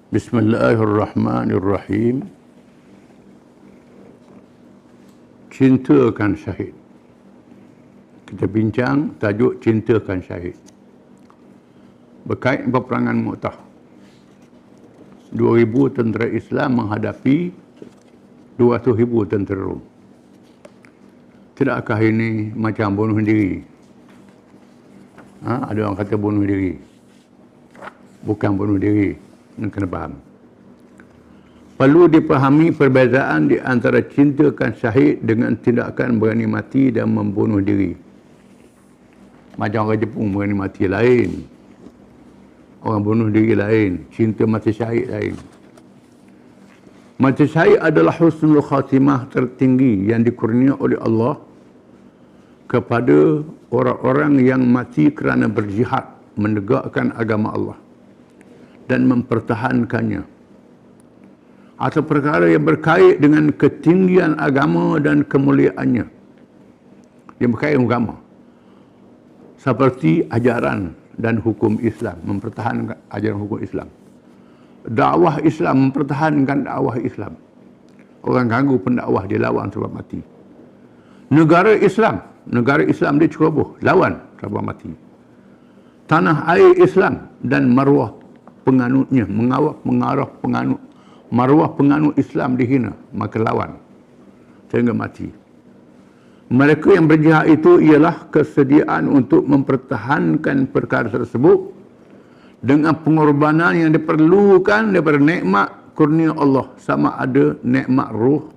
Bismillahirrahmanirrahim. Cintakan syahid. Kita bincang tajuk cintakan syahid. Berkait peperangan Mu'tah. 2,000 tentera Islam menghadapi 200,000 tentera Rom. Tidakkah ini macam bunuh diri? Ada orang kata bunuh diri. Bukan bunuh diri. Yang kena faham. Perlu dipahami perbezaan di antara cintakan syahid dengan tindakan berani mati dan membunuh diri. Macam orang Jepun berani mati lain. Orang bunuh diri lain. Cinta mati syahid lain. Mati syahid adalah husnul khatimah tertinggi yang dikurnia oleh Allah kepada orang-orang yang mati kerana berjihad menegakkan agama Allah dan mempertahankannya, atau perkara yang berkait dengan ketinggian agama dan kemuliaannya. Yang berkait dengan agama, seperti ajaran dan hukum Islam, mempertahankan ajaran hukum Islam. Dakwah Islam, mempertahankan dakwah Islam. Orang ganggu pendakwah, dia lawan sebab mati. Negara Islam dia ceroboh, lawan sebab mati. Tanah air Islam dan maruah penganutnya, maruah penganut Islam dihina, maka lawan sehingga mati. Mereka yang berjihad itu ialah kesediaan untuk mempertahankan perkara tersebut dengan pengorbanan yang diperlukan daripada nikmat kurnia Allah, sama ada nikmat ruh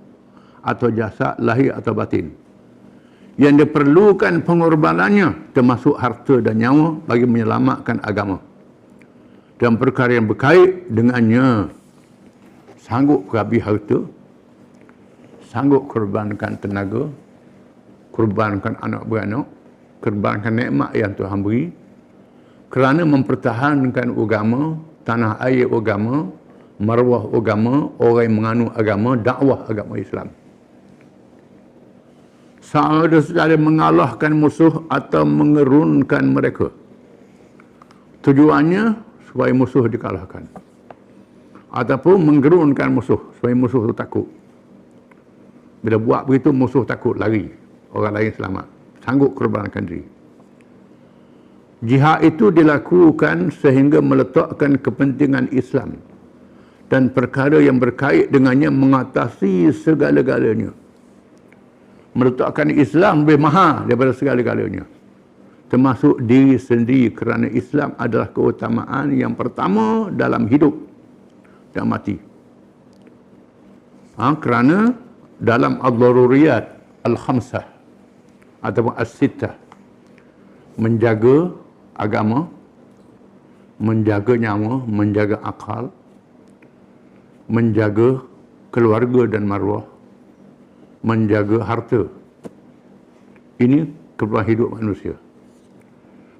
atau jasad, lahir atau batin. Yang diperlukan pengorbanannya termasuk harta dan nyawa bagi menyelamatkan agama. Dan perkara yang berkait dengannya, sanggup habis harta, sanggup korbankan tenaga, korbankan anak beranak, korbankan nikmat yang Tuhan beri, kerana mempertahankan agama, tanah air agama, maruah agama, orang yang menganut agama, dakwah agama Islam. Sama ada secara mengalahkan musuh atau mengerunkan mereka. Tujuannya supaya musuh dikalahkan, ataupun menggerunkan musuh supaya musuh itu takut. Bila buat begitu, musuh takut, lari, orang lain selamat, sanggup korbankan diri. Jihad itu dilakukan sehingga meletakkan kepentingan Islam dan perkara yang berkait dengannya mengatasi segala-galanya. Meletakkan Islam lebih mahal daripada segala-galanya, termasuk diri sendiri, kerana Islam adalah keutamaan yang pertama dalam hidup dan mati. Kerana dalam ad-daruriyat al-khamsah ataupun as-sittah, menjaga agama, menjaga nyawa, menjaga akal, menjaga keluarga dan maruah, menjaga harta. Ini keperluan hidup manusia.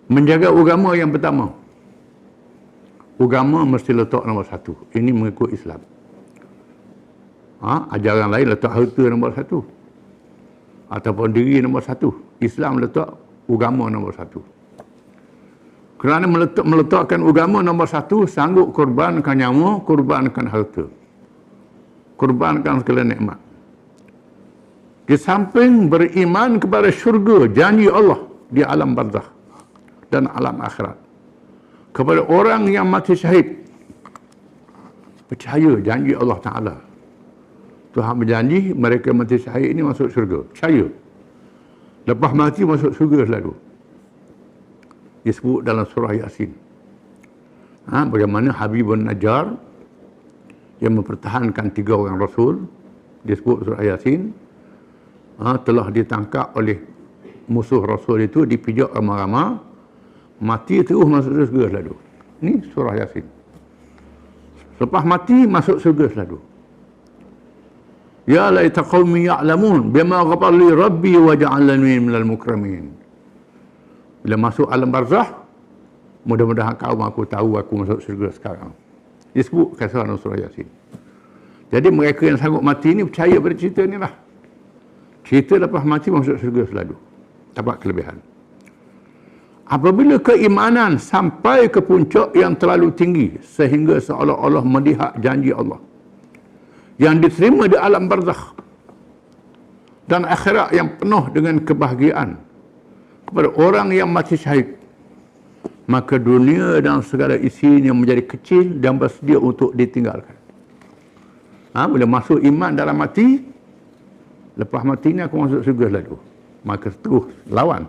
Menjaga agama yang pertama. Agama mesti letak nombor satu. Ini mengikut Islam. Ajaran lain letak harta nombor satu, ataupun diri nombor satu. Islam letak agama nombor satu. Kerana meletakkan agama nombor satu, sanggup korbankan nyawa, korbankan harta, korbankan segala nikmat. Di samping beriman kepada syurga, janji Allah di alam barzakh dan alam akhirat. Kepada orang yang mati syahid, percaya janji Allah Ta'ala. Tuhan berjanji mereka mati syahid ini masuk syurga. Percaya. Lepas mati masuk syurga selalu. Disebut dalam surah Yasin. Bagaimana Habibun Najjar yang mempertahankan 3 orang Rasul, disebut surah Yasin, telah ditangkap oleh musuh Rasul itu, dipijak ramah-ramah, mati terus masuk surga selalu. Ini surah Yasin. Lepas mati masuk surga selalu. Ya laita qaumi ya'lamun bima ghafara li rabbi wa ja'alani minal mukramin. Bila masuk alam barzakh, mudah-mudahan kaum aku tahu aku masuk surga sekarang. Disebut dalam surah Yasin. Jadi mereka yang sanggup mati ni percaya pada cerita ni lah. Cerita lepas mati masuk surga selalu. Dapat kelebihan. Apabila keimanan sampai ke puncak yang terlalu tinggi sehingga seolah-olah melihat janji Allah yang diterima di alam barzakh dan akhirat yang penuh dengan kebahagiaan kepada orang yang mati syahid, maka dunia dan segala isinya menjadi kecil dan bersedia untuk ditinggalkan. Bila masuk iman dalam mati, lepas mati ni aku masuk syurga lalu, maka terus lawan,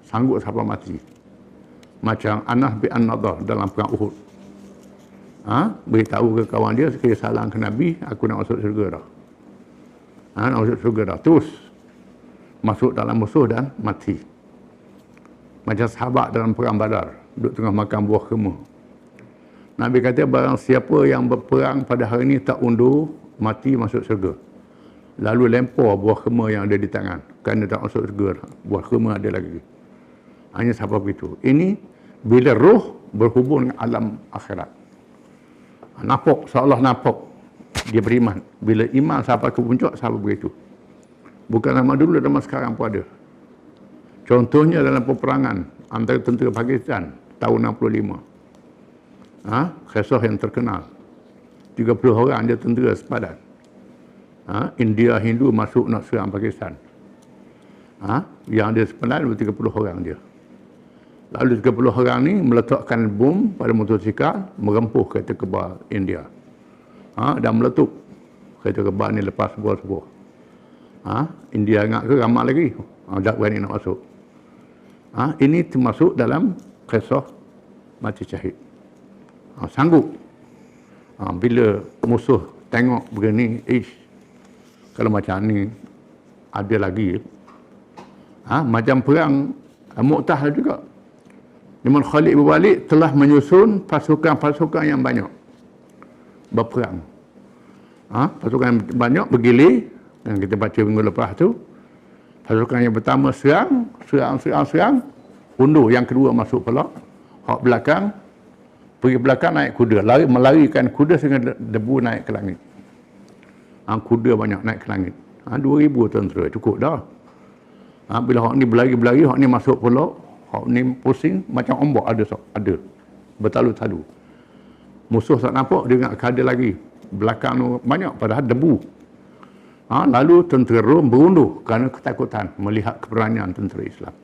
sanggup siapa mati. Macam Anas bin An-Nadhr dalam perang Uhud. Beritahu ke kawan dia, sekali salam ke Nabi, aku nak masuk syurga dah. Nak masuk syurga dah. Terus masuk dalam musuh dan mati. Macam sahabat dalam perang Badar, duduk tengah makan buah kurma. Nabi kata, barang siapa yang berperang pada hari ini tak undur, mati masuk syurga. Lalu lempar buah kurma yang ada di tangan. Kerana tak masuk syurga, buah kurma ada lagi. Hanya siapa begitu. Ini bila roh berhubung dengan alam akhirat. Nampak, seolah nampak dia beriman. Bila iman sampai ke puncak, sampai begitu. Bukan zaman dulu, zaman sekarang pun ada. Contohnya dalam peperangan antara tentera Pakistan tahun 65. Kisah yang terkenal. 30 orang dia tentera sepadan. India Hindu masuk nak serang Pakistan. Yang dia sepadan 30 orang dia. Lalu 30 orang ni meletakkan bom pada motosikal, merempuh kereta kebal India. Dan meletup kereta kebal ni lepas sebuah-sebuah. India ingat ke ramai lagi? Tak berani nak masuk. Ini termasuk dalam kisah mati syahid. Sanggup. Bila musuh tengok begini, kalau macam ni ada lagi. Macam perang Mu'tah juga. Imam Khalid bin Walid telah menyusun pasukan-pasukan yang banyak berperang. Pasukan yang banyak bergilir, yang kita baca minggu lepas tu. Pasukan yang pertama serang, undur. Yang kedua masuk pula. Hak belakang, pergi belakang naik kuda, melarikan kuda sehingga debu naik ke langit. Kuda banyak naik ke langit. 2,000 tentera cukup dah. Bila hak ni berlari-berlari, hak ni masuk pula, hak ni pusing macam ombak ada bertalu-talu. Musuh tak nampak, dia nak ada lagi. Belakang tu banyak padahal debu. Lalu tentera Rom berundur kerana ketakutan melihat keberanian tentera Islam.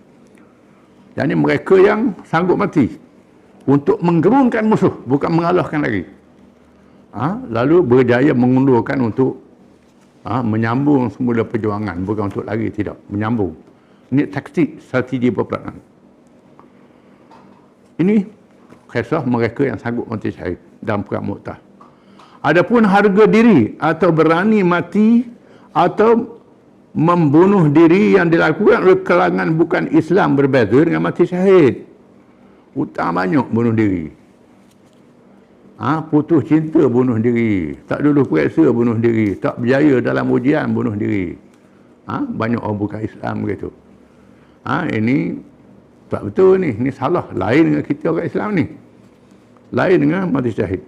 Jadi mereka yang sanggup mati untuk menggerunkan musuh, bukan mengalahkan lagi. Lalu berjaya mengundurkan untuk menyambung semula perjuangan, bukan untuk lari, tidak, menyambung. Ini taktik, strategi peperangan. Ini kisah mereka yang sanggup mati syahid dalam perang Mu'tah. Adapun harga diri atau berani mati atau membunuh diri yang dilakukan oleh kalangan bukan Islam berbeza dengan mati syahid. Hutang banyak bunuh diri. Putus cinta bunuh diri. Tak dulu periksa bunuh diri. Tak berjaya dalam ujian bunuh diri. Banyak orang bukan Islam begitu. Ini tak betul ni. Ini salah. Lain dengan kita orang Islam ni. Lain dengan mati syahid.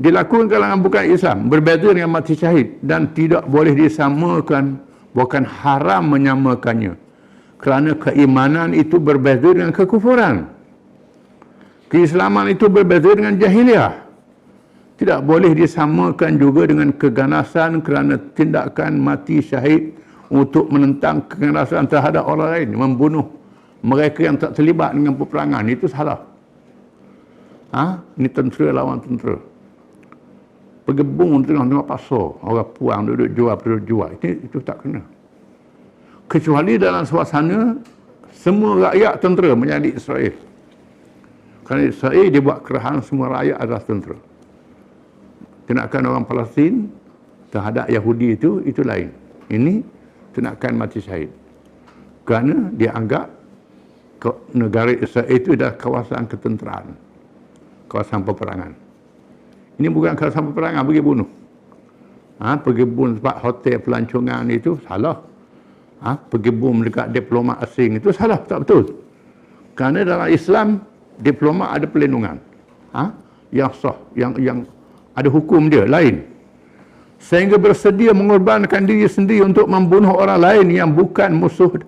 Dilakukan kalangan bukan Islam, berbeza dengan mati syahid dan tidak boleh disamakan, bukan haram menyamakannya. Kerana keimanan itu berbeza dengan kekufuran. Keislaman itu berbeza dengan jahiliah. Tidak boleh disamakan juga dengan keganasan kerana tindakan mati syahid untuk menentang keganasan terhadap orang lain, membunuh mereka yang tak terlibat dengan peperangan, itu salah. Ini tentera lawan tentera. Bergebung tengah-tengah pasar, orang puang duduk jual. Itu tak kena. Kecuali dalam suasana semua rakyat tentera menjadi Israel. Kerana Israel dia buat kerahan semua rakyat adalah tentera. Tindakan orang Palestin terhadap Yahudi itu lain. Ini tindakan mati syahid. Kerana dia anggap negara Israel itu adalah kawasan ketenteraan, kawasan peperangan. Ini bukan kawasan peperangan, pergi bunuh. Pergi bunuh tempat hotel pelancongan itu salah. Pergi bunuh dekat diplomat asing itu salah, tak betul. Kerana dalam Islam, diplomat ada perlindungan. Yang sah, yang ada hukum dia, lain. Sehingga bersedia mengorbankan diri sendiri untuk membunuh orang lain yang bukan musuh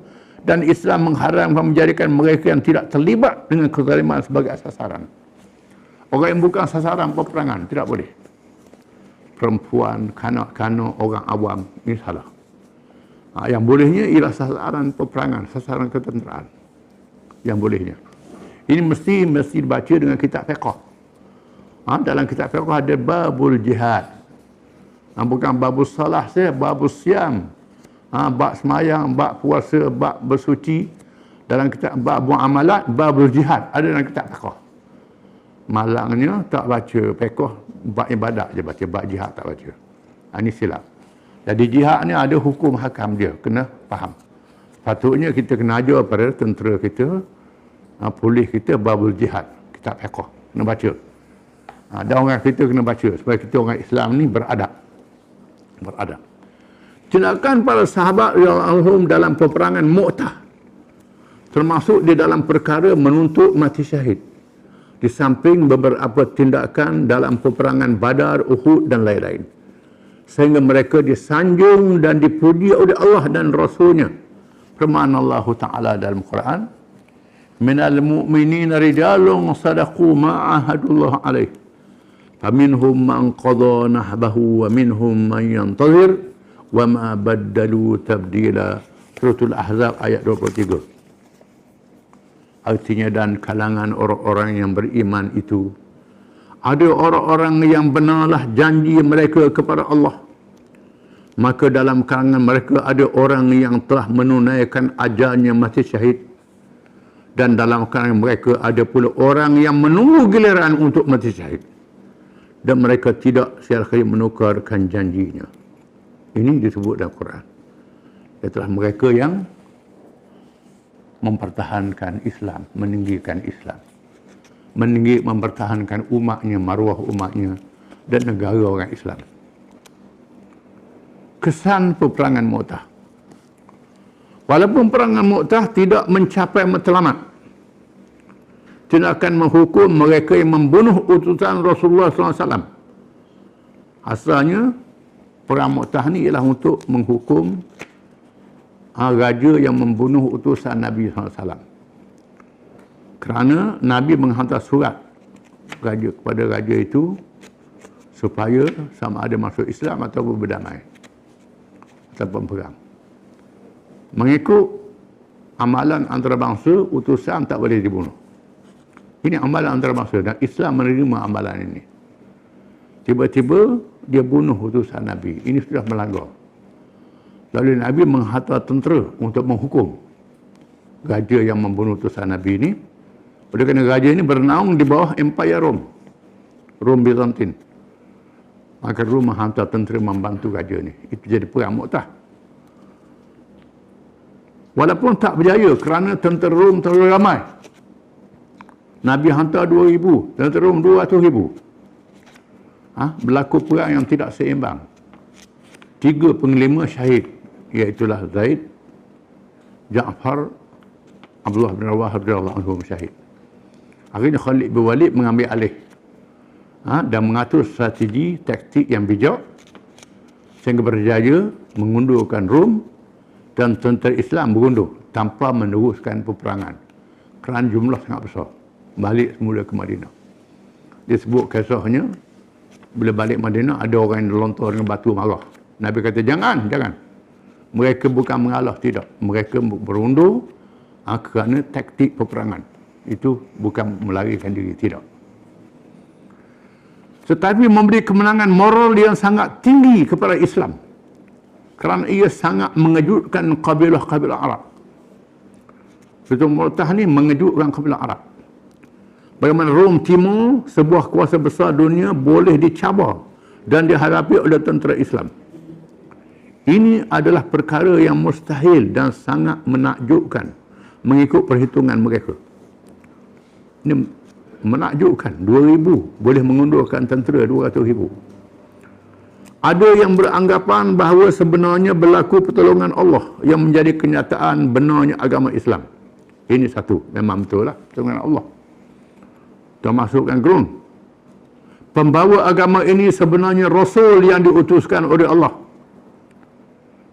Dan Islam mengharamkan menjadikan mereka yang tidak terlibat dengan kezaliman sebagai sasaran. Orang yang bukan sasaran peperangan tidak boleh. Perempuan, kanak-kanak, orang awam, ini salah. Yang bolehnya ialah sasaran peperangan, sasaran ketenteraan. Yang bolehnya. Ini mesti dibaca dengan kitab fiqh. Dalam kitab fiqh ada babul jihad. Bukan babul salah saja, babul siam. Bab semayang, bab puasa, bab bersuci. Dalam kitab bab muamalat, babul jihad. Ada dalam kitab fiqh. Malangnya tak baca fiqh, bab ibadat je baca, bab jihad tak baca. Ini silap. Jadi jihad ni ada hukum hakam dia, kena faham. Patutnya kita kena ajar pada tentera kita, polis kita babul jihad, kitab fiqh, kena baca. Dan orang kita kena baca supaya kita orang Islam ni beradab. Tindakan para sahabat radhiyallahu dalam peperangan Mu'tah termasuk di dalam perkara menuntut mati syahid, di samping beberapa tindakan dalam peperangan Badar, Uhud dan lain-lain, sehingga mereka disanjung dan dipuji oleh Allah dan Rasulnya. Firman Allah Ta'ala dalam Quran, minal mu'minina rijalun sadaqu ma'ahadullah alaih faminhum man qadha nahbahu wa minhum man yantazir wa ma baddalu tabdila. Suratul Ahzab ayat 23. Artinya, dan kalangan orang-orang yang beriman itu ada orang-orang yang benarlah janji mereka kepada Allah. Maka dalam kalangan mereka ada orang yang telah menunaikan ajalnya mati syahid. Dan dalam kalangan mereka ada pula orang yang menunggu giliran untuk mati syahid. Dan mereka tidak sia-sia menukarkan janjinya. Ini disebut dalam Quran. Itulah mereka yang mempertahankan Islam, meninggikan Islam. Mempertahankan umatnya, maruah umatnya dan negara orang Islam. Kesan peperangan Mu'tah. Walaupun peperangan Mu'tah tidak mencapai matlamat, tidak akan menghukum mereka yang membunuh utusan Rasulullah SAW. Asalnya perang Mu'tah ni ialah untuk menghukum raja yang membunuh utusan Nabi SAW. Kerana Nabi menghantar surat kepada raja itu supaya sama ada masuk Islam atau berdamai ataupun perang. Mengikut amalan antarabangsa, utusan tak boleh dibunuh. Ini amalan antarabangsa dan Islam menerima amalan ini. Tiba-tiba dia bunuh utusan Nabi. Ini sudah melanggar. Lalu Nabi menghantar tentera untuk menghukum raja yang membunuh utusan Nabi ini. Oleh kerana raja ini bernaung di bawah Empire Rom Byzantine. Maka Rom menghantar tentera membantu raja ini. Itu jadi perang Mu'tah. Walaupun tak berjaya kerana tentera Rom terlalu ramai. Nabi hantar 2,000, tentera Rom 200,000. Berlaku perang yang tidak seimbang. 3 penglima syahid, iaitulah Zaid, Ja'far, Abdullah bin Rawah radhiyallahu anhu syahid. Akhirnya Khalid bin Walid mengambil alih dan mengatur strategi taktik yang bijak sehingga berjaya mengundurkan Rom dan tentera Islam berundur tanpa meneruskan peperangan kerana jumlah sangat besar. Balik semula ke Madinah. Disebut kisahnya bila balik Madinah ada orang yang lontar dengan batu marah. Nabi kata jangan. Mereka bukan mengalah, tidak. Mereka berundur kerana taktik peperangan. Itu bukan melarikan diri, tidak. Tetapi memberi kemenangan moral yang sangat tinggi kepada Islam. Kerana ia sangat mengejutkan kabilah-kabilah Arab. Perang Mu'tah ni mengejutkan kabilah Arab. Bagaimana Rom Timur, sebuah kuasa besar dunia, boleh dicabar dan dihadapi oleh tentera Islam. Ini adalah perkara yang mustahil dan sangat menakjubkan mengikut perhitungan mereka. Ini menakjubkan, 2,000 boleh mengundurkan tentera 200,000. Ada yang beranggapan bahawa sebenarnya berlaku pertolongan Allah yang menjadi kenyataan benarnya agama Islam. Ini satu, memang betul lah pertolongan Allah. Termasukkan gerun. Pembawa agama ini sebenarnya Rasul yang diutuskan oleh Allah.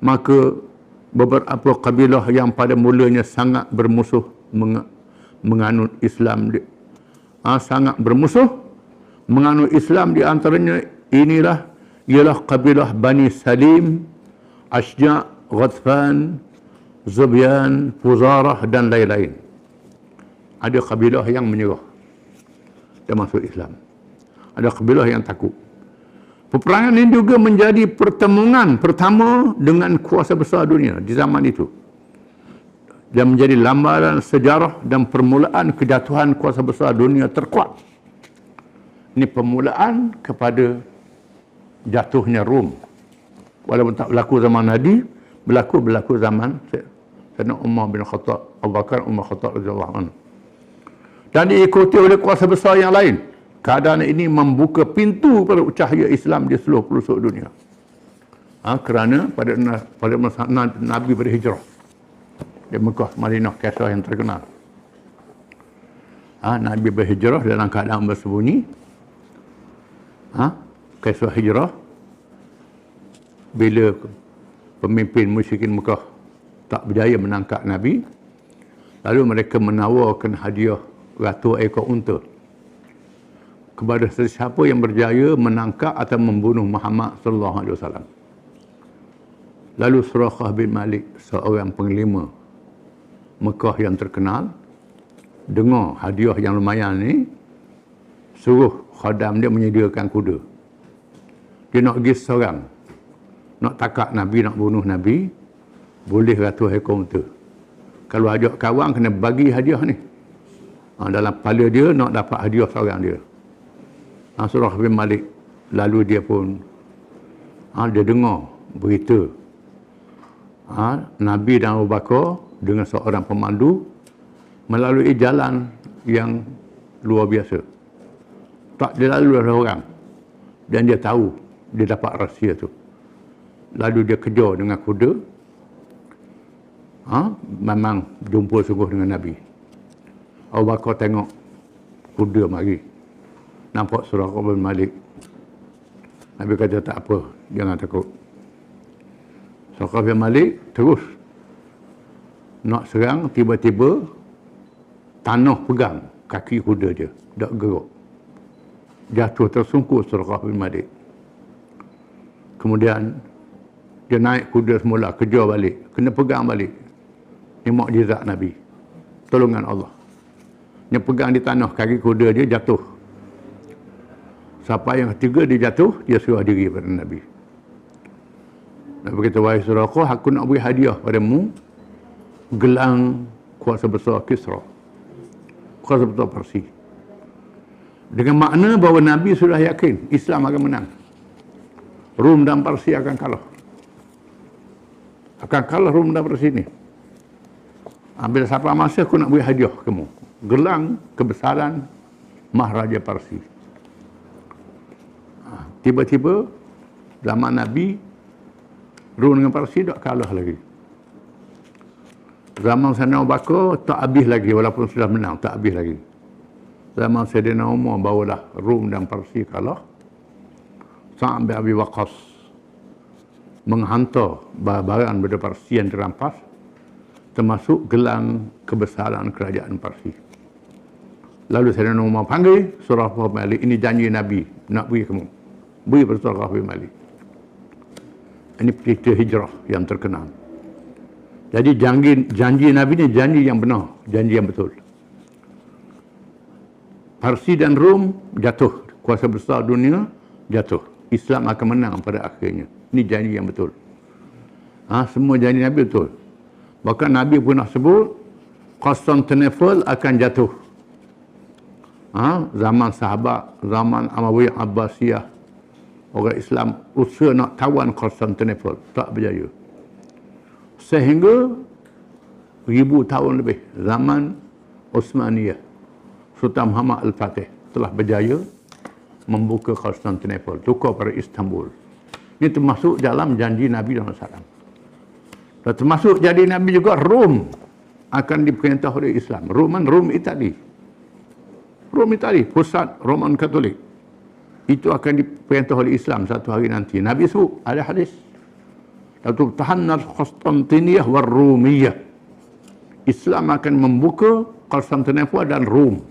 Maka beberapa kabilah yang pada mulanya sangat bermusuh menganut Islam, sangat bermusuh menganut Islam. Di antaranya ialah kabilah Bani Salim, Ashja', Ghatfan, Zubyan, Fuzarah dan lain-lain. Ada kabilah yang menyerah dan masuk Islam. Ada kabilah yang takut. Peperangan ini juga menjadi pertemuan pertama dengan kuasa besar dunia di zaman itu. Dan menjadi lambaran sejarah dan permulaan kejatuhan kuasa besar dunia terkuat. Ini permulaan kepada jatuhnya Rom. Walaupun tak berlaku zaman Nabi, berlaku zaman Sayyidina Umar bin Khattab, Abu Bakar, Umar Khattab radhiyallahu anhu. Dan diikuti oleh kuasa besar yang lain. Keadaan ini membuka pintu pada cahaya Islam di seluruh pelosok dunia. Kerana pada masa Nabi berhijrah di Mekah, Madinah, kisah yang terkenal. Nabi berhijrah dalam keadaan bersembunyi. Kisah hijrah bila pemimpin musyrikin Mekah tak berjaya menangkap Nabi, lalu mereka menawarkan hadiah 100 ekor unta kepada sesiapa yang berjaya menangkap atau membunuh Muhammad sallallahu alaihi wasallam. Lalu Suraqah bin Malik, seorang panglima Mekah yang terkenal, dengar hadiah yang lumayan ni, suruh khadam dia menyediakan kuda. Dia nak pergi seorang, nak takak Nabi, nak bunuh Nabi, boleh 100 ekor unta. Kalau ajak kawan, kena bagi hadiah ni. Dalam kepala dia nak dapat hadiah seorang dia. Suraqah bin Malik, lalu dia pun dia dengar berita Nabi dan Abu Bakar dengan seorang pemandu melalui jalan yang luar biasa. Tak dilalui oleh orang. Dan dia tahu, dia dapat rahsia tu. Lalu dia kejar dengan kuda. Memang jumpa sungguh dengan Nabi. Abu Bakar tengok kuda mari. Nampak Suraqah bin Malik. Nabi kata tak apa, jangan takut. Suraqah bin Malik terus nak serang, tiba-tiba tanah pegang kaki kuda dia, tak gerak. Jatuh tersungkur Suraqah bin Malik. Kemudian dia naik kuda semula, kejar balik, kena pegang balik. Ini mukjizat Nabi, tolongan Allah. Dia pegang di tanah, kaki kuda dia jatuh. Sampai yang ketiga dia jatuh, dia serah diri pada Nabi. Nabi kata, wahai Suraqah, aku nak beri hadiah padamu gelang kuasa besar Kisra, kuasa besar Parsi. Dengan makna bahawa Nabi sudah yakin Islam akan menang. Rom dan Parsi akan kalah. Akan kalah Rom dan Parsi ni. Bila sampai masa aku nak beri hadiah kamu, gelang kebesaran Maharaja Parsi. Tiba-tiba zaman Nabi, Rom dengan Parsi tak kalah lagi. Zaman Sayyidina Abu Bakar tak habis lagi, walaupun sudah menang, tak habis lagi. Zaman Sayyidina Umar barulah Rom dan Parsi kalah. Sa'ad bin Abi Waqqas menghantar barang daripada Parsi yang dirampas, termasuk gelang kebesaran kerajaan Parsi. Lalu Sayyidina Umar panggil Suraqah bin Malik, ini janji Nabi, nak beri kamu. Beri pada Suraqah bin Malik. Ini cerita hijrah yang terkenal. Jadi janji Nabi ni janji yang benar, janji yang betul. Parsi dan Rom jatuh, kuasa besar dunia jatuh. Islam akan menang pada akhirnya. Ini janji yang betul. Semua janji Nabi betul. Bahkan Nabi pernah sebut Constantinople akan jatuh. Zaman sahabat, zaman Umayyah Abbasiyah, orang Islam usaha nak tawan Constantinople, tak berjaya. Sehingga 1000 tahun lebih, zaman Utsmaniyah, Sultan Muhammad Al-Fatih telah berjaya membuka Constantinople, tukar pada Istanbul. Ini termasuk dalam janji Nabi SAW. Dan termasuk janji Nabi juga Rom akan diperintah oleh Islam. Rom Itali. Rom Itali, pusat Roman Katolik. Itu akan diperintah oleh Islam satu hari nanti. Nabi sebut, ada hadis. Latubtahanna Konstantiniyah war Rumiyah. Islam akan membuka Konstantinopel dan Rom.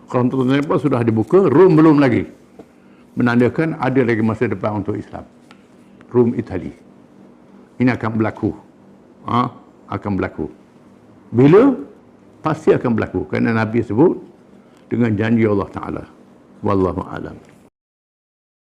Konstantinopel sudah dibuka, Rom belum lagi. Menandakan ada lagi masa depan untuk Islam. Rom, Itali. Ini akan berlaku. Akan berlaku. Bila? Pasti akan berlaku. Kerana Nabi sebut dengan janji Allah Ta'ala. Wallahu a'lam.